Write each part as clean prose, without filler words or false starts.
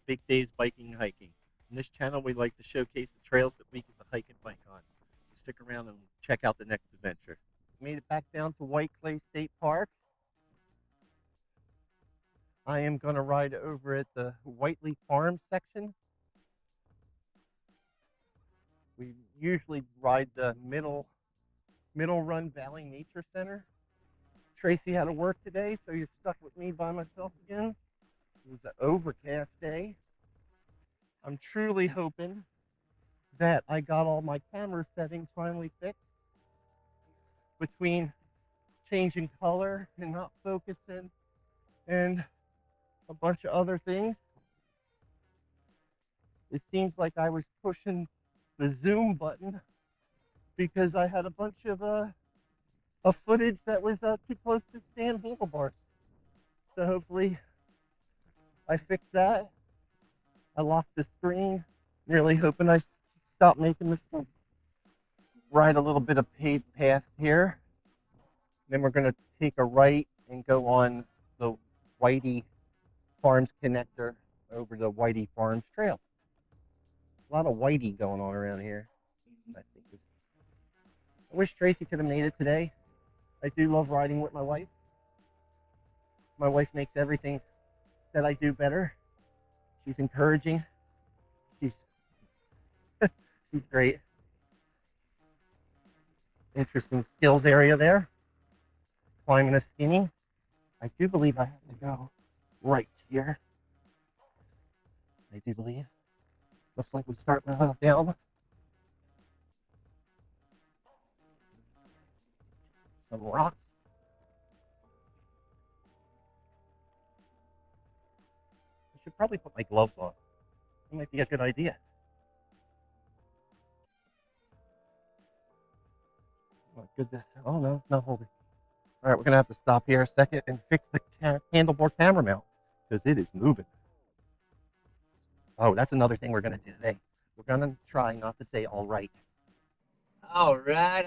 Big Dave's Biking and Hiking. In this channel, we like to showcase the trails that we get to hike and bike on. So stick around and check out the next adventure. Made it back down to White Clay State Park. I am going to ride over at the Whiteley Farm section. We usually ride the Middle Run Valley Nature Center. Tracy had to work today, so you're stuck with me by myself again. It was an overcast day. I'm truly hoping that I got all my camera settings finally fixed between changing color and not focusing and a bunch of other things. It seems like I was pushing the zoom button because I had a bunch of footage that was too close to stand handlebars. So hopefully I fixed that. I locked the screen, really hoping I stop making mistakes. Ride a little bit of paved path here. Then we're going to take a right and go on the Whitey Farms connector over the Whitey Farms Trail. A lot of Whitey going on around here. I wish Tracy could have made it today. I do love riding with my wife. My wife makes everything that I do better. She's encouraging. She's great. Interesting skills area there. Climbing a skinny. I do believe I have to go right here. I do believe. Looks like we're starting down. Some rocks. I should probably put my gloves on. That might be a good idea. Oh, goodness. Oh, no, it's not holding. All right, we're going to have to stop here a second and fix the handlebar camera mount because it is moving. Oh, that's another thing we're going to do today. We're going to try not to say all right. All right.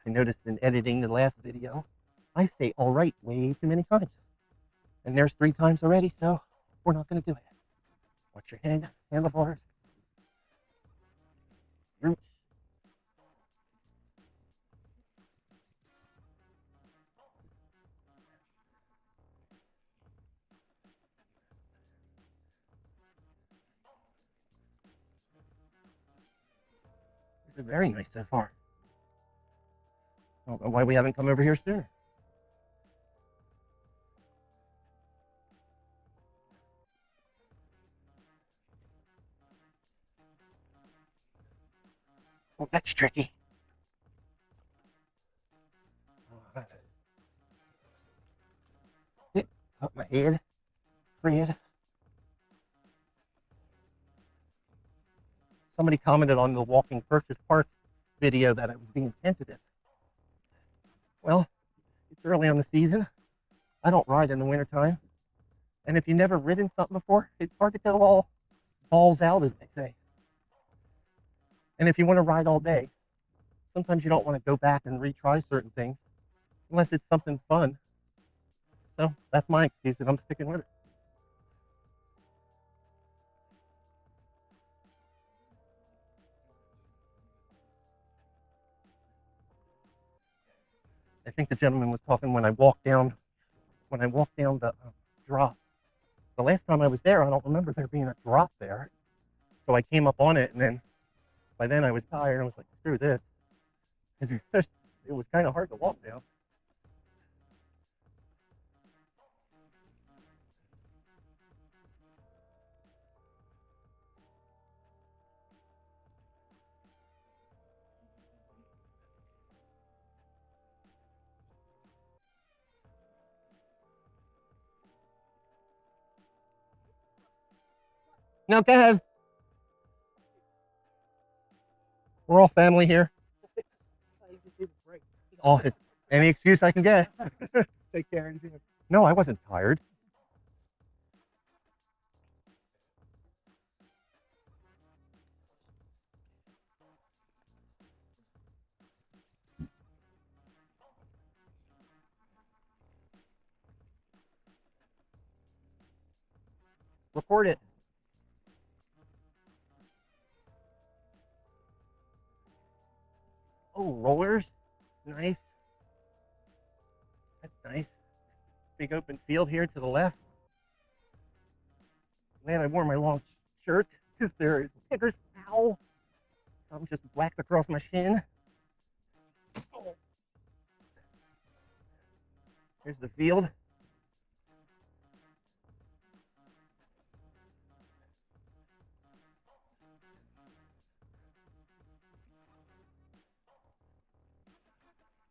I noticed in editing the last video, I say all right way too many times. And there's 3 times already, so we're not going to do it. Watch your head, handlebars, roots. This is very nice so far. I don't know why we haven't come over here sooner. Oh, that's tricky. Up my head, Fred. Somebody commented on the Walking Purchase Park video that I was being tentative. Well, it's early on the season. I don't ride in the wintertime. And if you've never ridden something before, it's hard to go all balls out, as they say. And if you want to ride all day, sometimes you don't want to go back and retry certain things unless it's something fun. So that's my excuse, and I'm sticking with it. I think the gentleman was talking when I walked down the drop. The last time I was there, I don't remember there being a drop there. So I came up on it, and then by then I was tired. I was like, screw this. And it was kind of hard to walk down. No, go ahead. We're all family here. Oh, any excuse I can get. Take care. No, I wasn't tired. Record it. Oh, rollers. Nice. That's nice. Big open field here to the left. Man, I wore my long shirt because there is pickers. Ow. Some just whacked across my shin. Oh. Here's the field.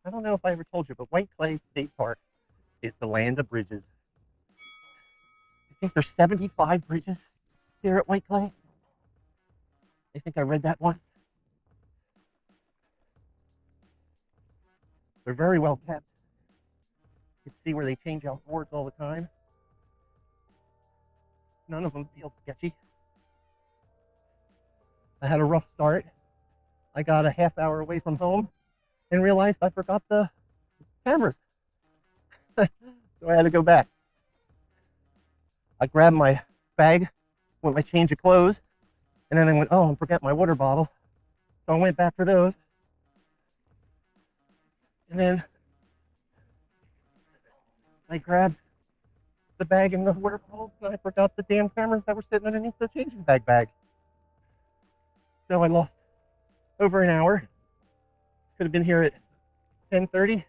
I don't know if I ever told you, but White Clay State Park is the land of bridges. I think there's 75 bridges here at White Clay. I think I read that once. They're very well kept. You can see where they change out boards all the time. None of them feel sketchy. I had a rough start. I got a half hour away from home and realized I forgot the cameras. So I had to go back. I grabbed my bag with my change of clothes, and then I went, oh, I forgot my water bottle. So I went back for those. And then I grabbed the bag and the water bottles, and I forgot the damn cameras that were sitting underneath the changing bag. So I lost over an hour. Could have been here at 10:30.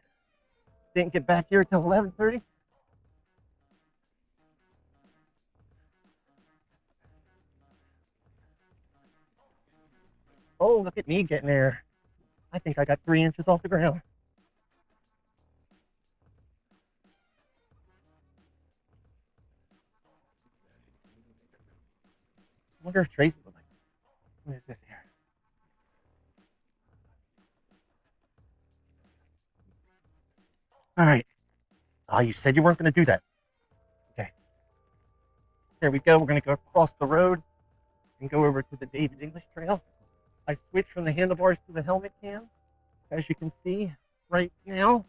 Didn't get back here until 11:30. Oh, look at me getting there. I think I got 3 inches off the ground. I wonder if Tracy would like it. What is this here? All right. Oh, you said you weren't going to do that. Okay. There we go. We're going to go across the road and go over to the David English Trail. I switched from the handlebars to the helmet cam, as you can see right now.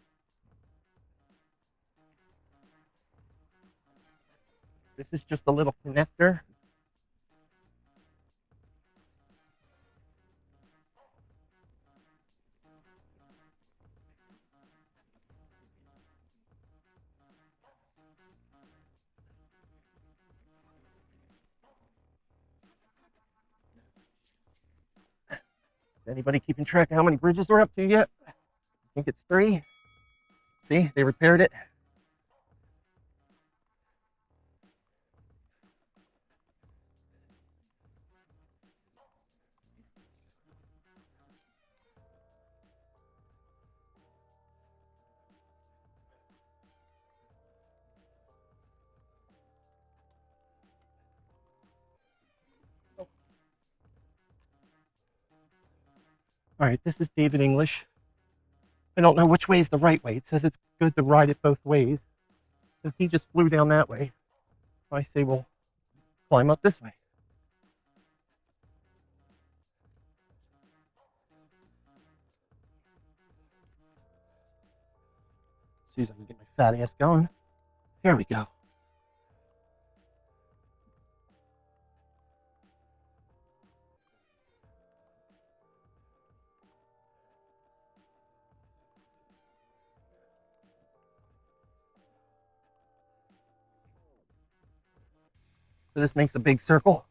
This is just a little connector. Is anybody keeping track of how many bridges we're up to yet? I think it's 3. See, they repaired it. All right, this is David English. I don't know which way is the right way. It says it's good to ride it both ways. Since he just flew down that way, I say we'll climb up this way. See if I can get my fat ass going. Here we go. So this makes a big circle.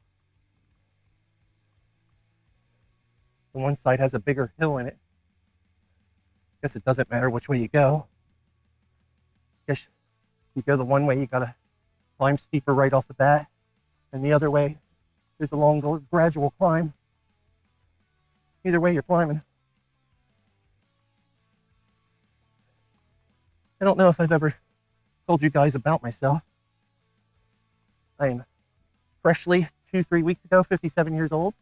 The one side has a bigger hill in it. Guess it doesn't matter which way you go. Guess you go the one way, you gotta climb steeper right off the bat. And the other way is a long, gradual climb. Either way, you're climbing. I don't know if I've ever told you guys about myself. I am freshly 2-3 weeks ago, 57 years old.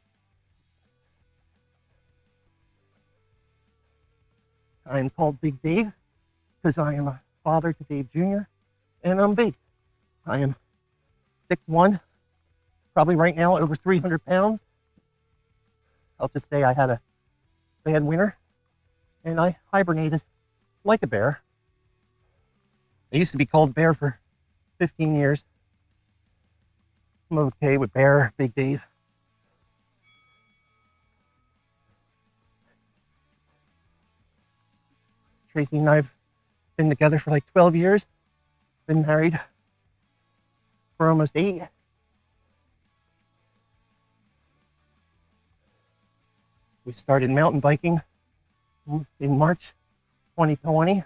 I am called Big Dave because I am a father to Dave Jr. and I'm big. I am 6'1", probably right now over 300 pounds. I'll just say I had a bad winter and I hibernated like a bear. I used to be called Bear for 15 years. I'm okay with Bear, Big Dave. Tracy and I've been together for like 12 years. Been married for almost 8. We started mountain biking in March 2020,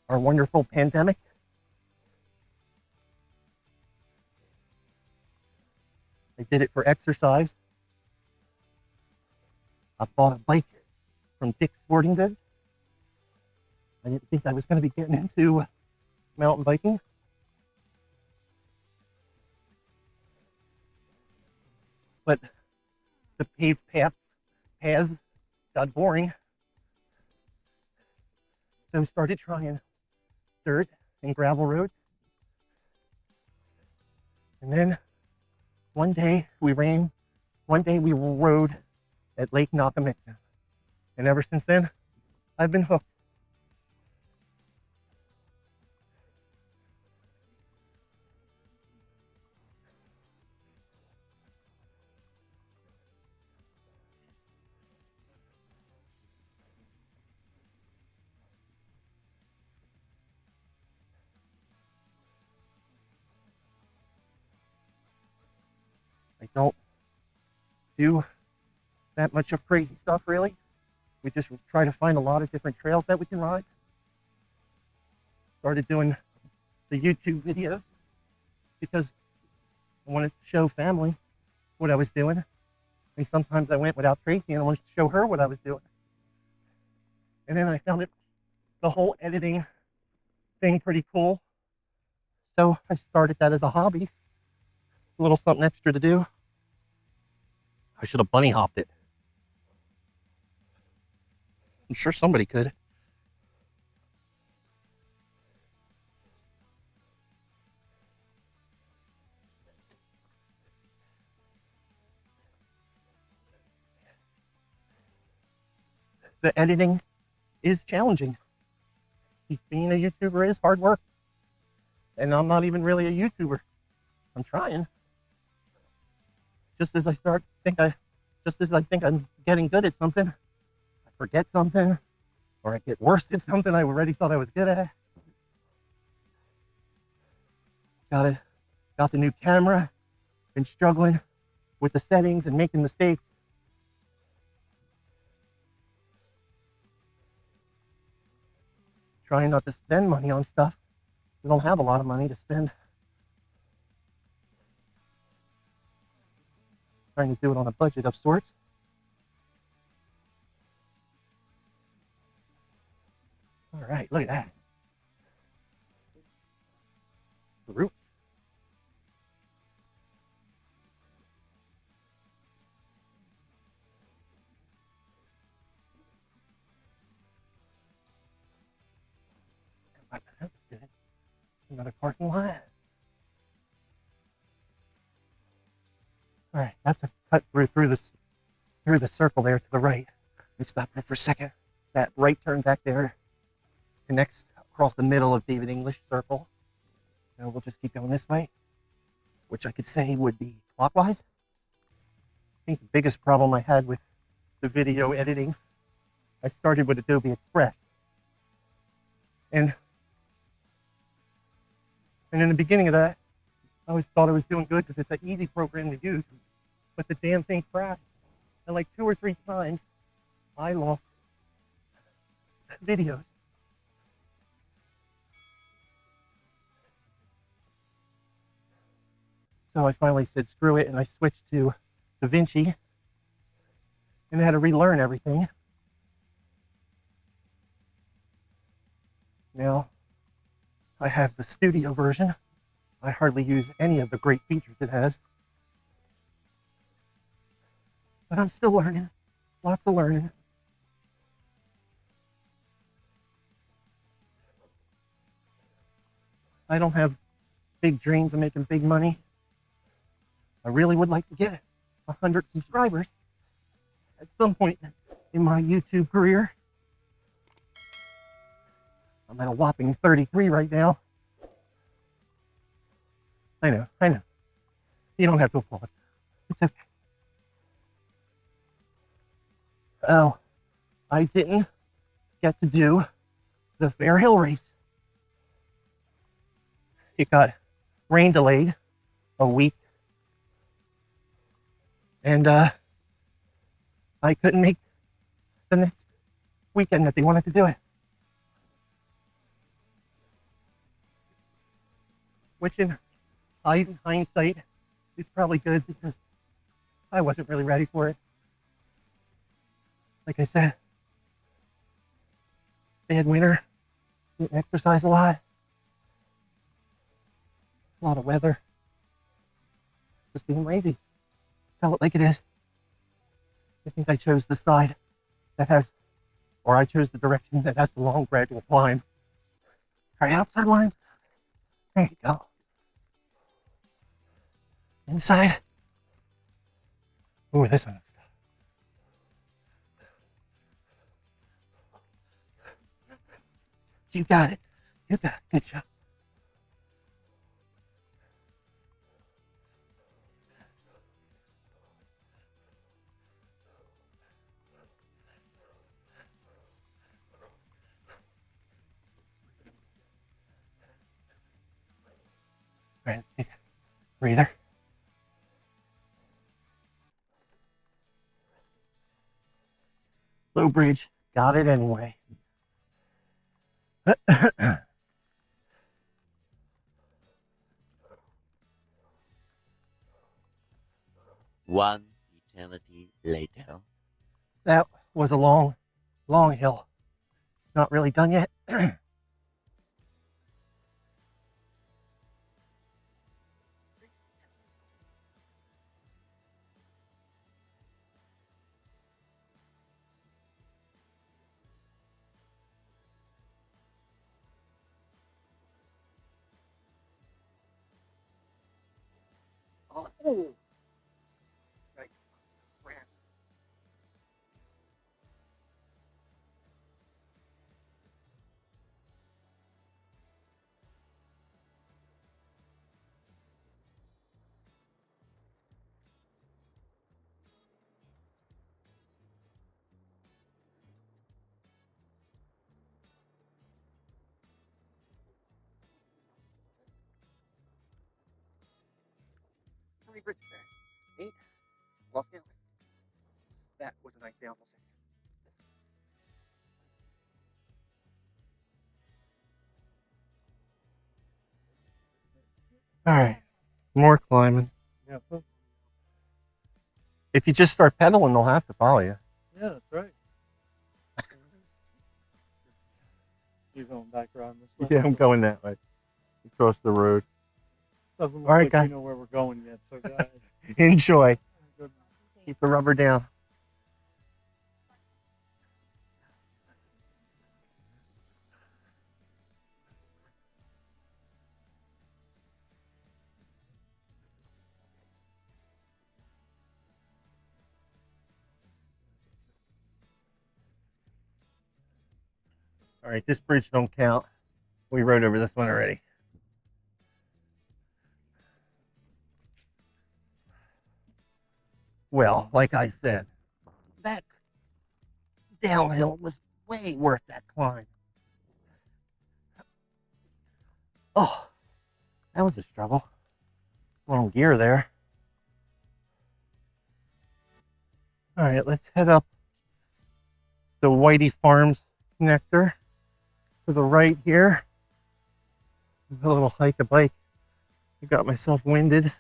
our wonderful pandemic. I did it for exercise. I bought a bike from Dick's Sporting Goods. I didn't think I was going to be getting into mountain biking. But the paved paths got boring. So I started trying dirt and gravel roads. And then one day we rode at Lake Nakamixon. And ever since then, I've been hooked. I don't do that much of crazy stuff, really. We just try to find a lot of different trails that we can ride. Started doing the YouTube videos because I wanted to show family what I was doing. And sometimes I went without Tracy and I wanted to show her what I was doing. And then I found the whole editing thing pretty cool. So I started that as a hobby. It's a little something extra to do. I should have bunny hopped it. I'm sure somebody could. The editing is challenging. Being a YouTuber is hard work. And I'm not even really a YouTuber. I'm trying. Just as I think I'm getting good at something, I forget something, or I get worse at something I already thought I was good at. Got the new camera, been struggling with the settings and making mistakes. Trying not to spend money on stuff. We don't have a lot of money to spend. Trying to do it on a budget of sorts. All right, look at that. The roots. That's good. Another parking lot. All right, that's a cut through the circle there to the right. We stop there for a second. That right turn back there connects across the middle of David English Circle. So we'll just keep going this way, which I could say would be clockwise. I think the biggest problem I had with the video editing, I started with Adobe Express. And in the beginning of that, I always thought I was doing good because it's an easy program to use, but the damn thing crashed. And like 2 or 3 times, I lost videos. So I finally said, screw it, and I switched to DaVinci and I had to relearn everything. Now, I have the studio version. I hardly use any of the great features it has. But I'm still learning. Lots of learning. I don't have big dreams of making big money. I really would like to get 100 subscribers at some point in my YouTube career. I'm at a whopping 33 right now. I know. You don't have to applaud. It's okay. Oh, I didn't get to do the Fair Hill race. It got rain delayed a week. And I couldn't make the next weekend that they wanted to do it. Which in hindsight is probably good because I wasn't really ready for it. Like I said, bad winter, didn't exercise a lot of weather, just being lazy. Tell it like it is. I think I chose the side that has, or I chose the direction that has the long gradual climb. All right, outside line. There you go. Inside. Ooh, this one. You got it. You got it. Good job. All right, let's take a breather. Low bridge. Got it anyway. One eternity later. That was a long, long hill. Not really done yet. Oh, right. How many bridges there? 8. Lost count. That was a nice downhill section. All right, more climbing. Yeah, If you just start pedaling, they'll have to follow you. yeah, that's right. You're going back around this way? Yeah, I'm going that way. Across the road. Doesn't look All right, like guys. we know where we're going yet, so go ahead. Enjoy. Good. Keep the rubber down. All right, this bridge don't count. We rode over this one already. Well, like I said, that downhill was way worth that climb. Oh, that was a struggle. Long gear there. All right, let's head up the Whitey Farms connector to the right here. A little hike a bike. I got myself winded.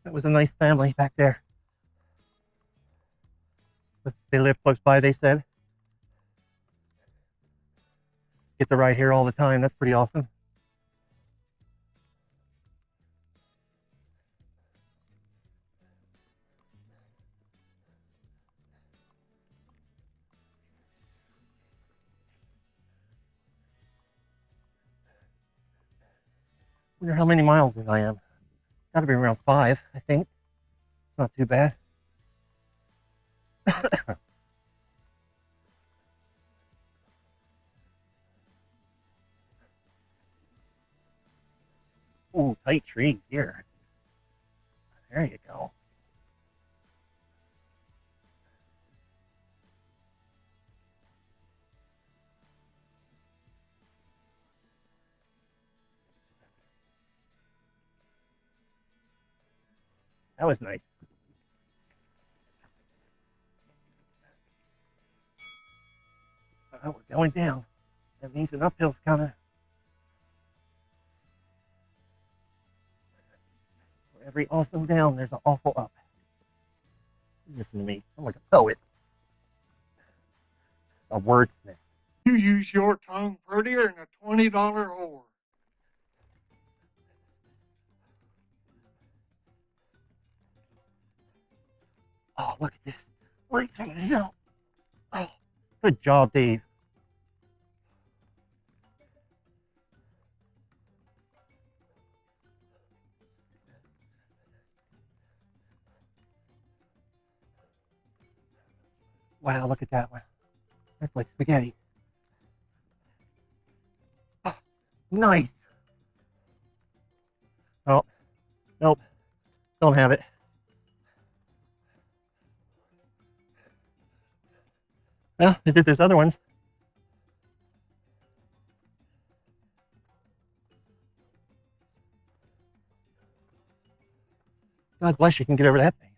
That was a nice family back there. They live close by, they said. Get to ride here all the time. That's pretty awesome. Wonder how many miles in I am. Gotta be around 5, I think. It's not too bad. Ooh, tight trees here. There you go. That was nice. Oh, we're going down. That means an uphill's coming. For every awesome down, there's an awful up. Listen to me. I'm like a poet. A wordsmith. You use your tongue prettier than a $20 whore. Oh, look at this. Right on the hill. Oh, good job, Dave. Wow, look at that one. That's like spaghetti. Oh, nice. Oh, nope. Don't have it. Well, I did this other ones. God bless you can get over that thing.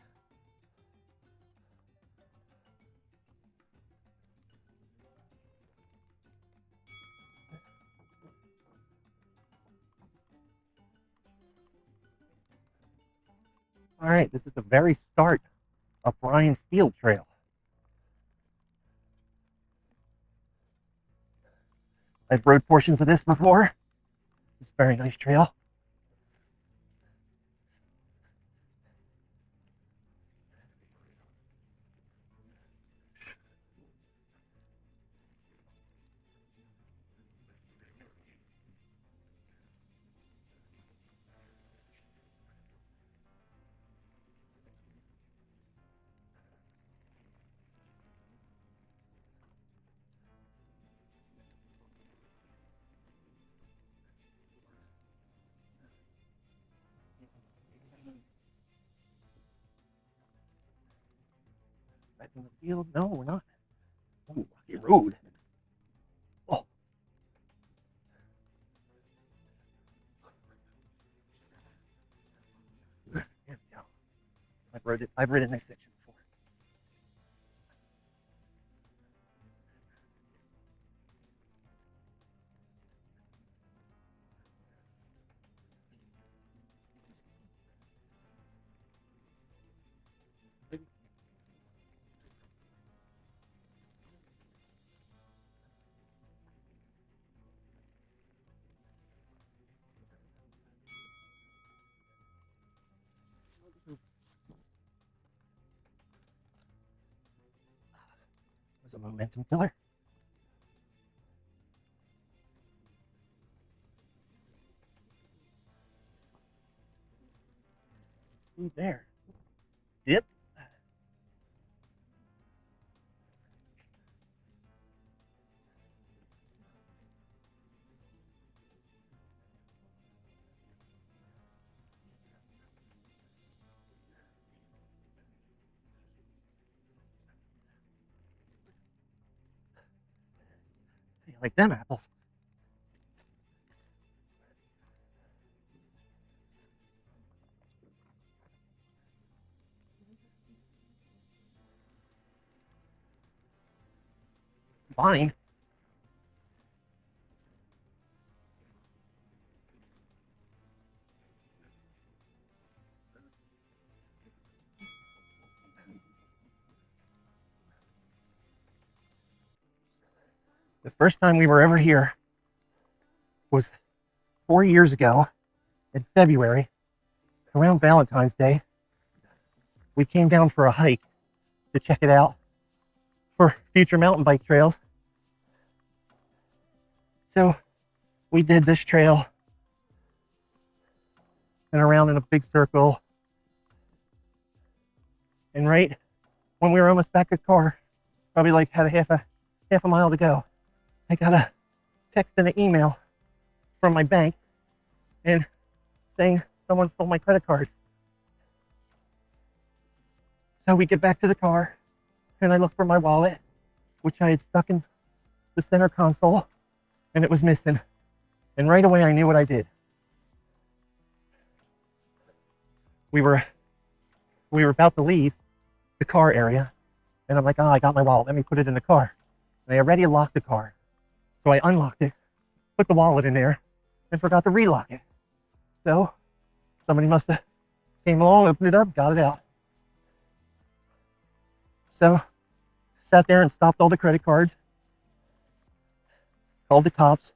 All right, this is the very start of Brian's Field Trail. I've rode portions of this before. It's a very nice trail. Back in the field? No, we're not. Ooh, rocky road. Oh. There we go. I've ridden this section before. It was a momentum killer. Speed there. Dip. You like them apples? Fine. The first time we were ever here was 4 years ago in February, around Valentine's Day. We came down for a hike to check it out for future mountain bike trails. So we did this trail and around in a big circle. And right when we were almost back at the car, probably like had a half a mile to go, I got a text and an email from my bank and saying someone stole my credit cards. So we get back to the car and I look for my wallet, which I had stuck in the center console, and it was missing. And right away I knew what I did. We were about to leave the car area, and I'm like, oh, I got my wallet. Let me put it in the car. And I already locked the car. So I unlocked it, put the wallet in there, and forgot to relock it. So somebody must have came along, opened it up, got it out. So sat there and stopped all the credit cards, called the cops.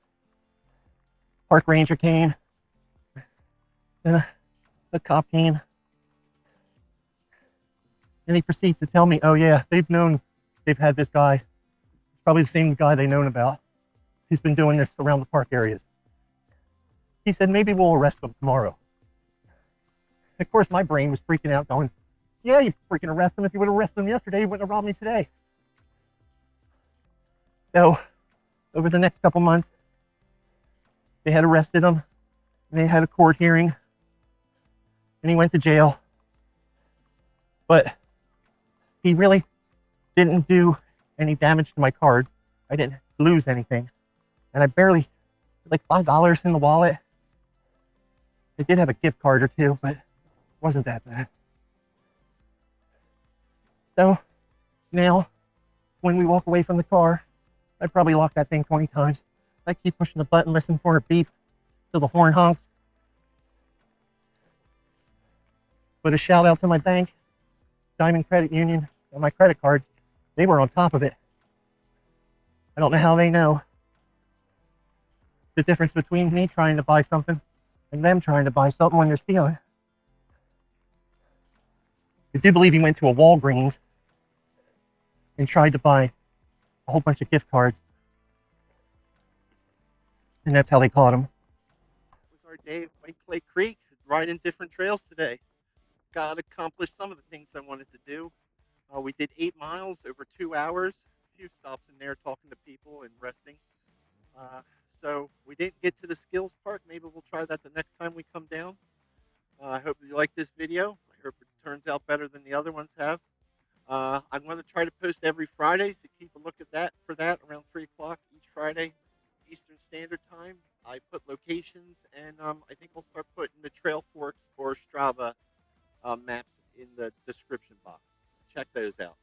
Park ranger came, then a cop came, and he proceeds to tell me, oh yeah, they've had this guy. It's probably the same guy they've known about. He's been doing this around the park areas. He said, maybe we'll arrest him tomorrow. Of course, my brain was freaking out, going, yeah, you freaking arrest him. If you would have arrested him yesterday, you wouldn't have robbed me today. So over the next couple months, they had arrested him, and they had a court hearing, and he went to jail. But he really didn't do any damage to my cards. I didn't lose anything. And I barely, like $5 in the wallet. They did have a gift card or two, but it wasn't that bad. So now, when we walk away from the car, I probably lock that thing 20 times. I keep pushing the button, listen for a beep till the horn honks. But a shout out to my bank, Diamond Credit Union, and my credit cards. They were on top of it. I don't know how they know the difference between me trying to buy something and them trying to buy something when they're stealing. I do believe he went to a Walgreens and tried to buy a whole bunch of gift cards. And that's how they caught him. It was our day at White Clay Creek, riding different trails today. Got accomplished some of the things I wanted to do. We did 8 miles over 2 hours. A few stops in there talking to people and resting. So we didn't get to the skills part. Maybe we'll try that the next time we come down. I hope you like this video. I hope it turns out better than the other ones have. I'm going to try to post every Friday, so keep a look at that around 3 o'clock each Friday, Eastern Standard Time. I put locations, and I think I'll start putting the Trail Forks or Strava maps in the description box. Check those out.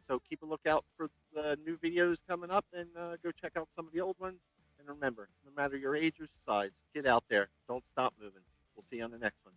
So keep a lookout for the new videos coming up, and go check out some of the old ones. And remember, no matter your age or size, get out there. Don't stop moving. We'll see you on the next one.